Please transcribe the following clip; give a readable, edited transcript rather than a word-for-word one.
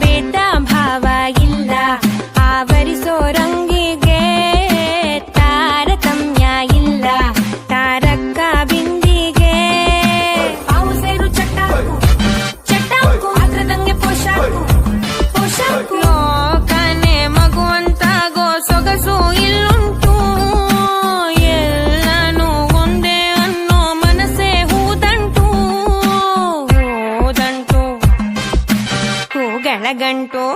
ಭೇದ ಭಾವ ಇಲ್ಲ ಆವರಿಸೋ ರಂಗಿಗೆ, ತಾರತಮ್ಯ ಇಲ್ಲ ತಾರಕ್ಕ ಬಿಂದಿಗೆ. ಪಾವು ಸೇರು ಚಟ್ಟಾಕು ಚಟ್ಟಾಕು, ಅದ್ರದಂಗೆ ಪೋಷಾಕು ಪೋಷಾಕು. ಲೋಕನೆ ಮಗುವಂತಾಗೋ ಸೊಗಸು ಇಲ್ಲುಂಟು, ಎಲ್ಲಾನು ಒಂದೇ ಅನ್ನೋ ಮನಸ್ಸೇ ಹೂದಂಟು. ಹೂದಂಟು ಹೂಗಳ ಗಂಟು.